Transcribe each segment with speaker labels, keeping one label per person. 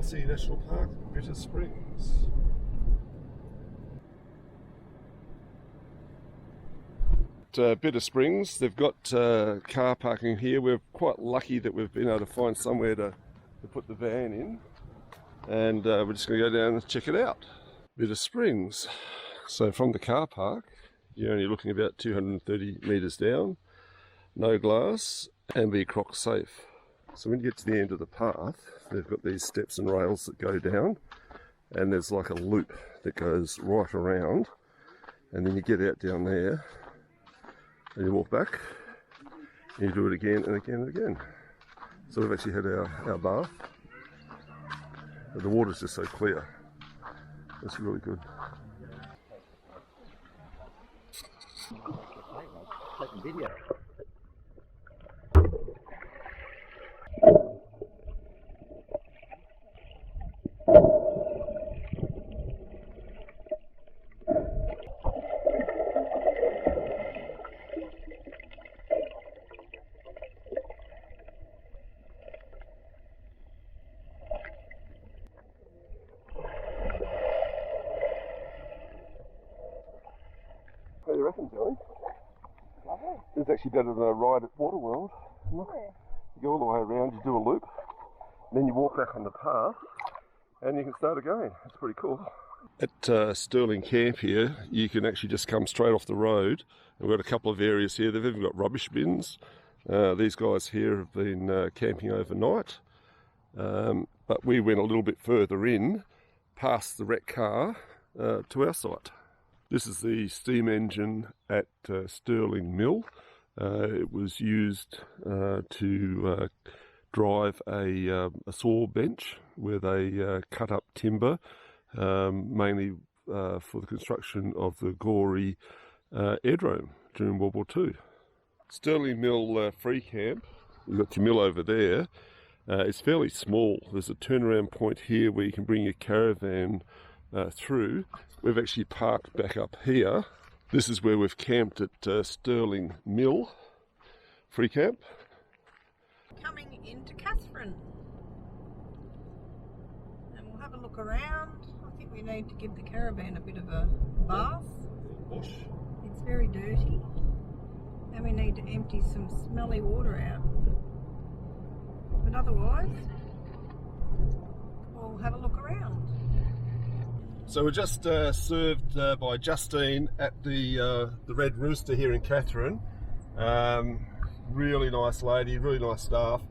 Speaker 1: Fancy National Park, Bitter Springs. Bitter Springs, they've got car parking here. We're quite lucky that we've been able to find somewhere to put the van in, and we're just going to go down and check it out. Bitter Springs. So from the car park, you're only looking about 230 metres down, no glass, and be croc safe. So when you get to the end of the path, they've got these steps and rails that go down, and there's like a loop that goes right around, and then you get out down there, and you walk back, and you do it again and again and again. So we've actually had our bath. The water's just so clear. It's really good.
Speaker 2: Taking video.
Speaker 1: What do you reckon, Joey? It's actually better than a ride at Waterworld. Look, you go all the way around, you do a loop, then you walk back on the path, and you can start again. It's pretty cool. At Stirling Camp here, you can actually just come straight off the road. We've got a couple of areas here. They've even got rubbish bins. These guys here have been camping overnight, but we went a little bit further in, past the wrecked car, to our site. This is the steam engine at Stirling Mill. It was used to drive a saw bench where they cut up timber, mainly for the construction of the Gorey airdrome during World War II. Stirling Mill free camp, you've got your mill over there. It's fairly small. There's a turnaround point here where you can bring your caravan through. We've actually parked back up here. This is where we've camped at Stirling Mill free camp.
Speaker 3: Coming into Katherine, and we'll have a look around. I think we need to give the caravan a bit of a bath.
Speaker 1: Wash.
Speaker 3: It's very dirty, and we need to empty some smelly water out. But otherwise, we'll have a look around.
Speaker 1: So we're just served by Justine at the Red Rooster here in Katherine. Really nice lady, really nice staff,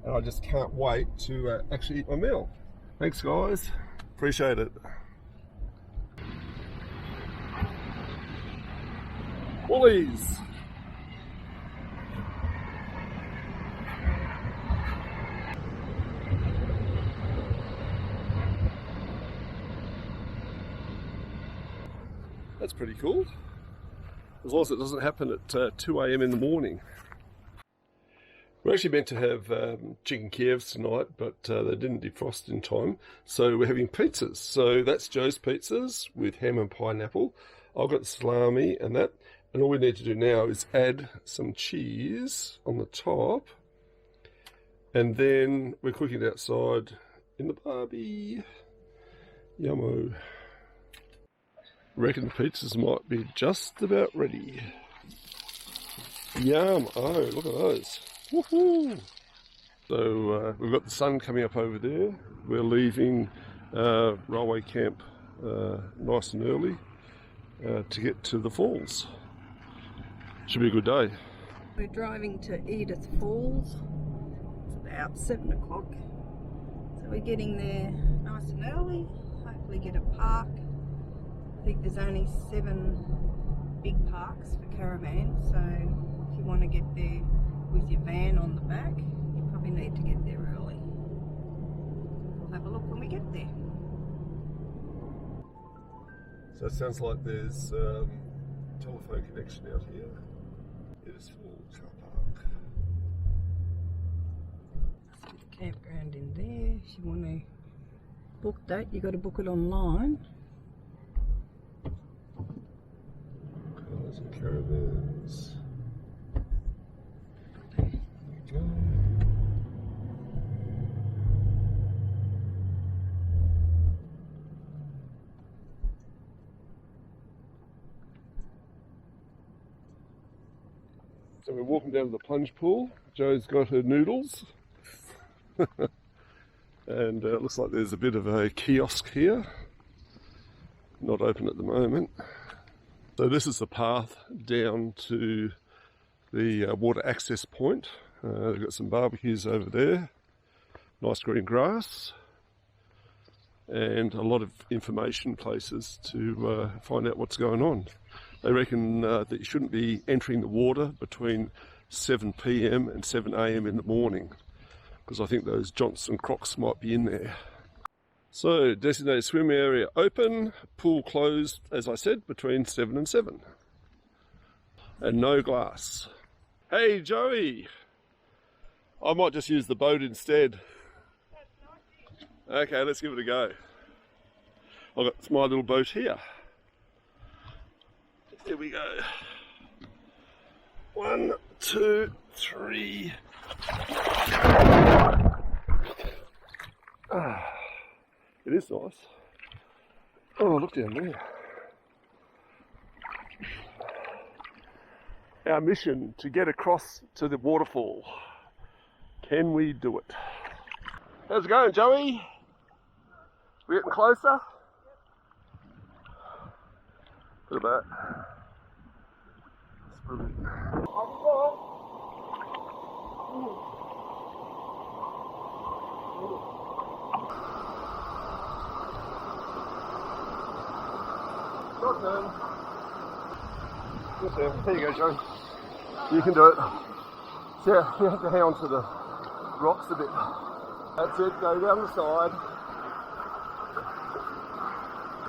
Speaker 1: and I just can't wait to actually eat my meal. Thanks guys, appreciate it. Woolies! That's pretty cool, as long as it doesn't happen at 2 AM in the morning. We're actually meant to have chicken Kievs tonight, but they didn't defrost in time, so we're having pizzas. So that's Joe's pizzas with ham and pineapple. I've got the salami and that, and all we need to do now is add some cheese on the top, and then we're cooking it outside in the barbie. Yummo. Reckon the pizzas might be just about ready. Yum! Oh, look at those. Woohoo! So we've got the sun coming up over there. We're leaving railway camp nice and early to get to the falls. Should be a good day.
Speaker 3: We're driving to Edith Falls. It's about 7 o'clock. So we're getting there nice and early. Hopefully get a park. I think there's only 7 big parks for caravans, so if you want to get there with your van on the back, you probably need to get there early. We'll have a look when we get there.
Speaker 1: So it sounds like there's telephone connection out here. It is full car park.
Speaker 3: Let's do the campground in there. If you want to book that, you've got to book it online.
Speaker 1: Cars and caravans. There we go. So we're walking down to the plunge pool. Jo's got her noodles. And it looks like there's a bit of a kiosk here. Not open at the moment. So this is the path down to the water access point. They've got some barbecues over there. Nice green grass. And a lot of information places to find out what's going on. They reckon that you shouldn't be entering the water between 7 p.m. and 7 a.m. in the morning, because I think those Johnson Crocs might be in there. So, designated swim area open, pool closed, as I said, between 7 and 7. And no glass. Hey Joey! I might just use the boat instead. Okay, let's give it a go. I've got my little boat here. Here we go. 1, 2, 3. It is nice. Oh, look down there. Our mission to get across to the waterfall. Can we do it? How's it going, Joey? We getting closer? Look at that. It's brilliant. Your turn. Your turn. There you go, Joey. You can do it. So you have to hang on to the rocks a bit. That's it, go down the side.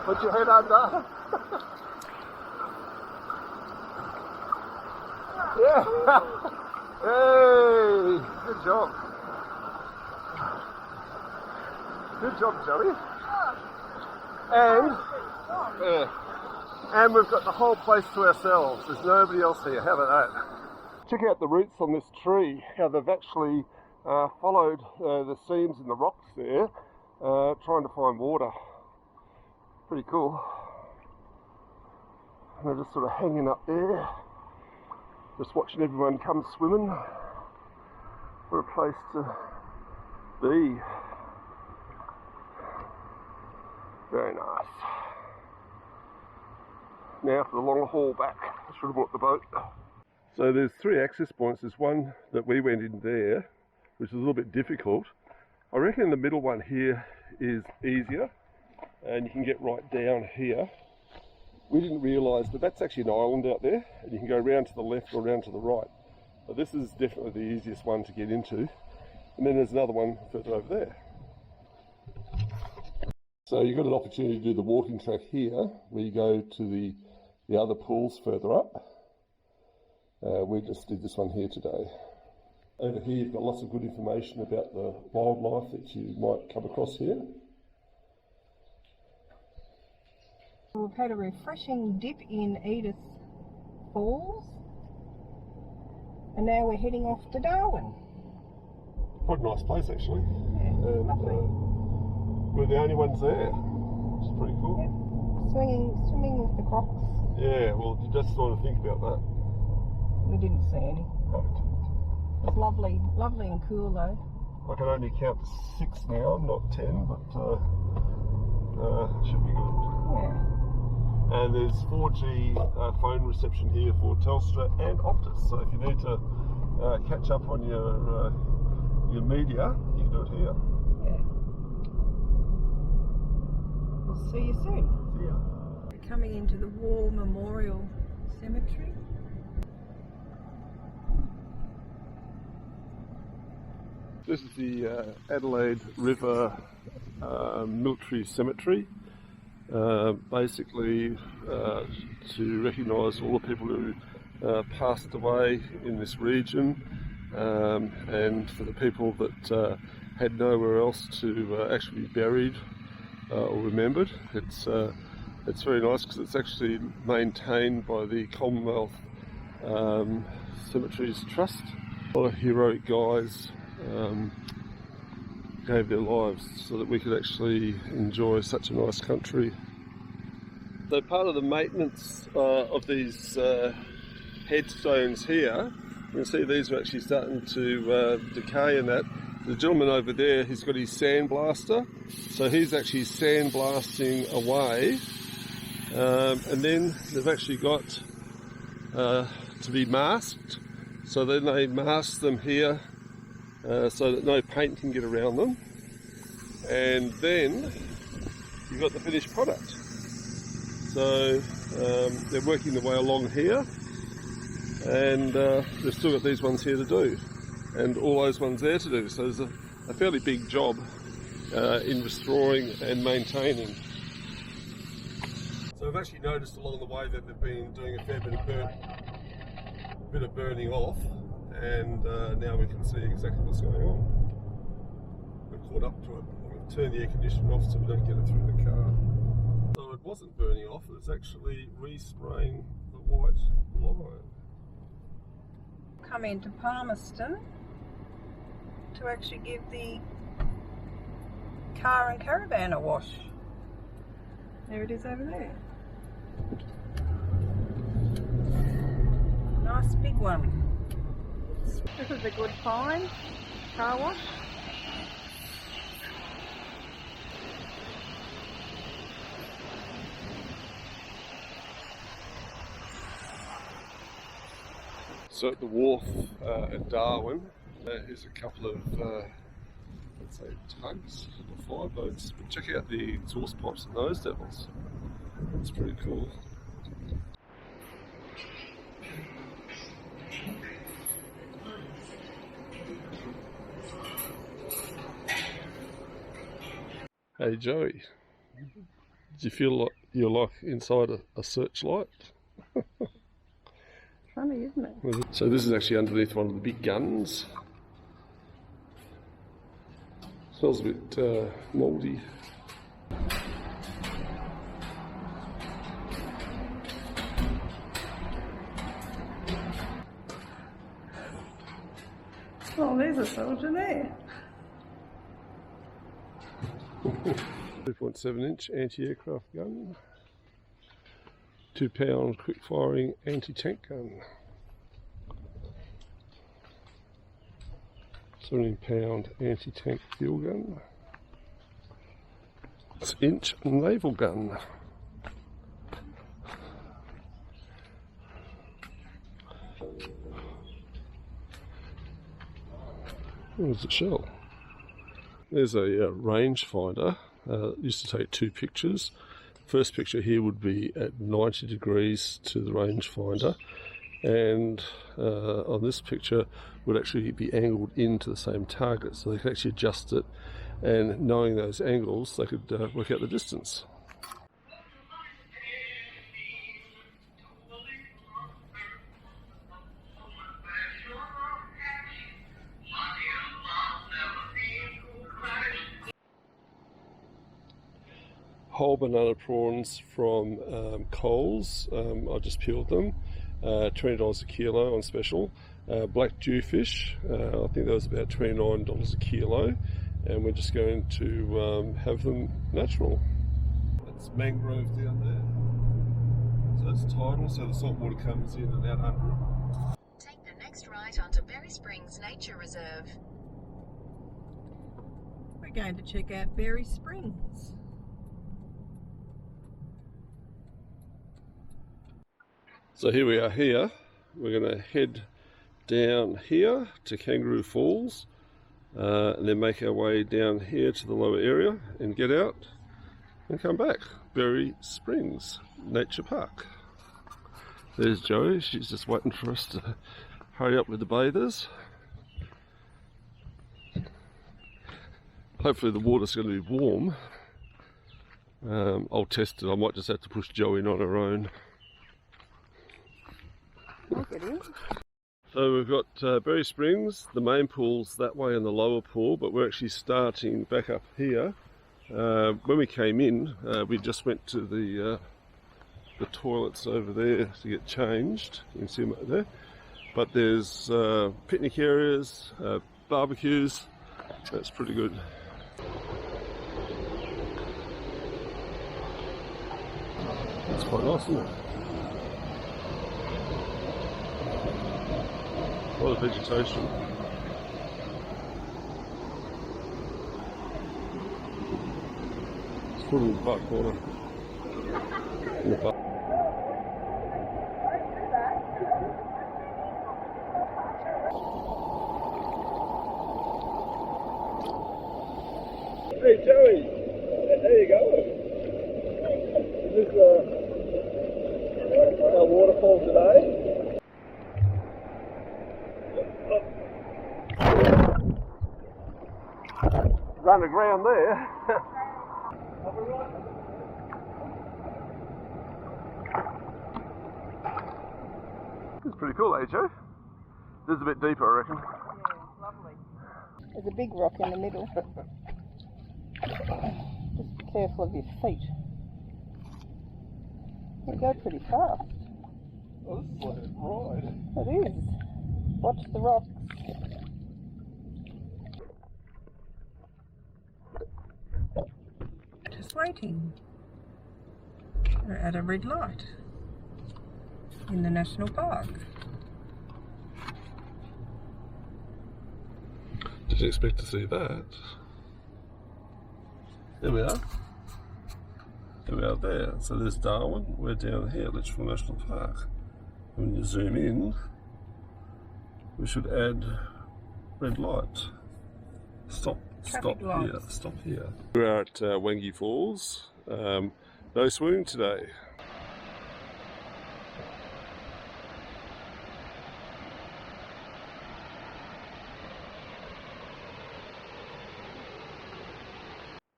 Speaker 1: Put your head under. Yeah. Hey, good job. Good job, Joey. And we've got the whole place to ourselves. There's nobody else here. How about that? Check out the roots on this tree, how they've actually followed the seams in the rocks there, trying to find water. Pretty cool. And they're just sort of hanging up there, just watching everyone come swimming. What a place to be. Very nice. Now for the long haul back. I should have brought the boat. So there's 3 access points. There's one that we went in there, which is a little bit difficult. I reckon the middle one here is easier, and you can get right down here. We didn't realise, but that's actually an island out there, and you can go around to the left or around to the right. But this is definitely the easiest one to get into. And then there's another one further over there. So you've got an opportunity to do the walking track here, where you go to the other pools further up. We just did this one here today. Over here you've got lots of good information about the wildlife that you might come across here.
Speaker 3: We've had a refreshing dip in Edith Falls, and now we're heading off to Darwin.
Speaker 1: Quite a nice place actually.
Speaker 3: Yeah,
Speaker 1: and we're the only ones there, which is pretty cool.
Speaker 3: Yeah. Swimming with the crocs.
Speaker 1: Yeah, well you just sort of think about that.
Speaker 3: We didn't see any.
Speaker 1: No, we didn't.
Speaker 3: It was lovely and cool though.
Speaker 1: I can only count 6 now, not 10, but should be good.
Speaker 3: Yeah.
Speaker 1: And there's 4G phone reception here for Telstra and Optus, so if you need to catch up on your media, you can do it here.
Speaker 3: Yeah. We'll see you soon.
Speaker 1: See ya.
Speaker 3: We're coming into the War Memorial Cemetery.
Speaker 1: This is the Adelaide River Military Cemetery. Basically to recognise all the people who passed away in this region, and for the people that had nowhere else to actually be buried or remembered. It's very nice because it's actually maintained by the Commonwealth Cemeteries Trust. A lot of heroic guys gave their lives so that we could actually enjoy such a nice country. So part of the maintenance of these headstones here You can see these are actually starting to decay and that. The gentleman over there, he's got his sandblaster, so he's actually sandblasting away, and then they've actually got to be masked, so then they mask them here so that no paint can get around them, and then you've got the finished product. So they're working their way along here, and they've still got these ones here to do, and all those ones there to do. So there's a fairly big job in restoring and maintaining. So I've actually noticed along the way that they've been doing a fair bit of burning off, and now we can see exactly what's going on. We're caught up to it. We've turned the air conditioning off so we don't get it through the car. So it wasn't burning off, it was actually respraying the white line.
Speaker 3: Come into Palmerston to actually give the car and caravan a wash. There it is over there. Nice big one. This is a good find, car wash.
Speaker 1: So at the wharf at Darwin, here's a couple of, let's say, tugs or 5 boats. But check out the exhaust pipes and those devils. It's pretty cool. Hey Joey, did you feel like you're like inside a searchlight?
Speaker 3: Funny, isn't it?
Speaker 1: So this is actually underneath one of the big guns. Smells a bit mouldy.
Speaker 3: Oh, there's a soldier there.
Speaker 1: 2.7-inch anti-aircraft gun. 2-pound quick-firing anti-tank gun. 17-pound anti-tank field gun. 6-inch naval gun. What does it show? There's a rangefinder. Used to take 2 pictures. First picture here would be at 90 degrees to the rangefinder, and on this picture would actually be angled into the same target, so they could actually adjust it, and knowing those angles they could work out the distance. Whole banana prawns from Coles. I just peeled them. $20 a kilo on special. Black jewfish, I think that was about $29 a kilo, and we're just going to have them natural. That's mangrove down there. So it's tidal, so the salt water comes in and out under it.
Speaker 2: Take the next right onto Berry Springs Nature Reserve.
Speaker 3: We're going to check out Berry Springs.
Speaker 1: So here we are here. We're going to head down here to Kangaroo Falls, and then make our way down here to the lower area and get out and come back. Berry Springs Nature Park. There's Joey. She's just waiting for us to hurry up with the bathers. Hopefully the water's going to be warm. I'll test it. I might just have to push Joey in on her own.
Speaker 3: I'll get in.
Speaker 1: So we've got Berry Springs, the main pool's that way in the lower pool, but we're actually starting back up here. When we came in, we just went to the toilets over there to get changed. You can see them over there. But there's picnic areas, barbecues. That's pretty good. That's quite nice, isn't it? A lot of vegetation. It's full of buck water. In the park. Hey Joey, how you going? Is this our waterfall today? Run aground there. It's pretty cool, eh, Joe? This is a bit deeper, I reckon.
Speaker 3: Yeah, lovely. There's a big rock in the middle. Just be careful of your feet. You go pretty fast.
Speaker 1: Oh, this is like a ride.
Speaker 3: It is. Watch the rocks. Just waiting. We're at a red light in the national park.
Speaker 1: Did you expect to see that? There we are. There we are there. So there's Darwin. We're down here, Litchfield National Park. When you zoom in, we should add red light. Stop here. Stop here. We're at Wangi Falls. No swimming today.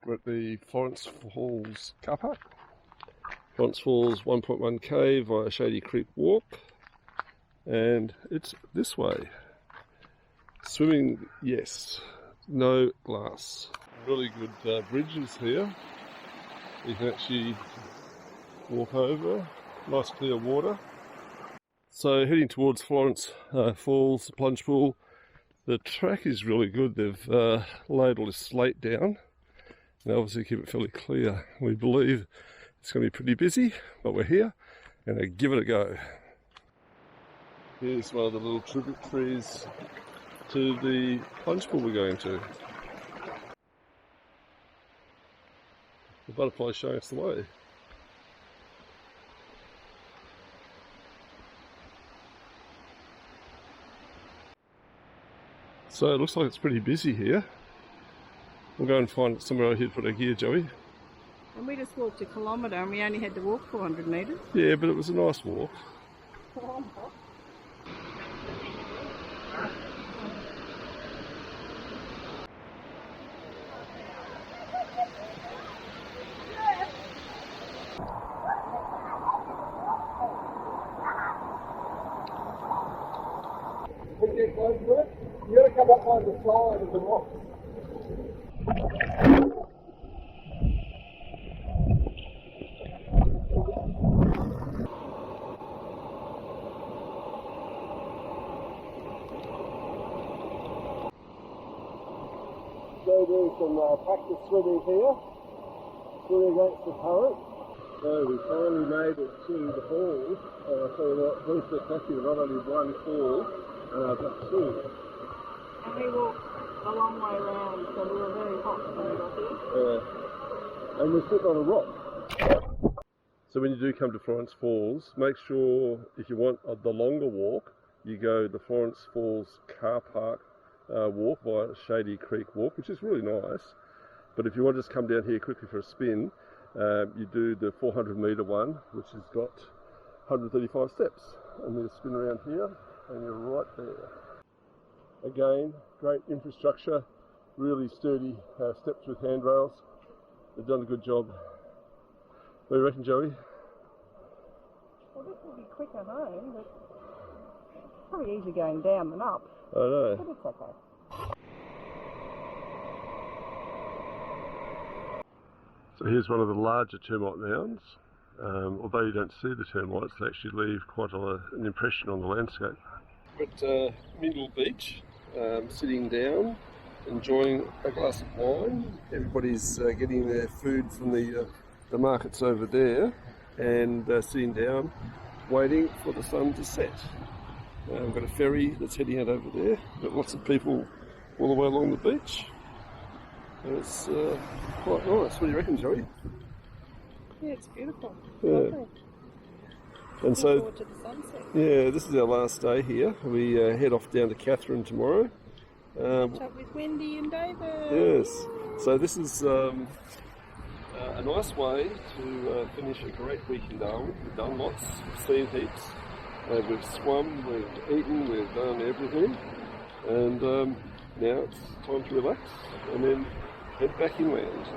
Speaker 1: We're at the Florence Falls car park. Florence Falls 1.1k via Shady Creek Walk, and it's this way. Swimming, yes. No glass. Really good bridges here. You can actually walk over. Nice clear water. So heading towards Florence Falls, the plunge pool. The track is really good. They've laid all this slate down. And obviously keep it fairly clear. We believe it's going to be pretty busy, but we're here and give it a go. Here's one of the little tributaries to the plunge pool we're going to. The butterfly's showing us the way. So it looks like it's pretty busy here. We'll go and find somewhere over here to put our gear, Joey.
Speaker 3: And we just walked a kilometre and we only had to walk 400 metres.
Speaker 1: Yeah, but it was a nice walk.
Speaker 4: When you get close to it, you got to come up by the side of the rock. So doing some practice swimming here, swimming against the current. So we finally made it to the falls. So we're very spectacular, not only one fall, but two.
Speaker 3: And we walked a long way around, so we were very hot over here.
Speaker 1: And we're sitting on a rock. So when you do come to Florence Falls, make sure if you want the longer walk, you go the Florence Falls car park walk via Shady Creek Walk, which is really nice. But if you want to just come down here quickly for a spin, you do the 400 metre one, which has got 135 steps. And you spin around here, and you're right there. Again, great infrastructure, really sturdy steps with handrails. They've done a good job. What do you reckon, Joey?
Speaker 3: Well, this will be quicker home, but it's probably easier going down than up.
Speaker 1: I know.
Speaker 3: But it's okay.
Speaker 1: So here's one of the larger termite mounds. Although you don't see the termites, they actually leave quite an impression on the landscape. We're at Mindil Beach, sitting down, enjoying a glass of wine. Everybody's getting their food from the markets over there, and sitting down, waiting for the sun to set. We've got a ferry that's heading out over there. Got lots of people all the way along the beach. And it's quite nice. What do you reckon, Joey?
Speaker 3: Yeah, it's beautiful.
Speaker 1: Yeah.
Speaker 3: Lovely.
Speaker 1: And so,
Speaker 3: Forward to the sunset.
Speaker 1: yeah, this is our last day here. We head off down to Katherine tomorrow.
Speaker 3: Catch up with Wendy and David.
Speaker 1: Yes. So this is a nice way to finish a great week in Darwin. We've done lots, we've seen heaps. We've swum, we've eaten, we've done everything. And now it's time to relax and then head back inland.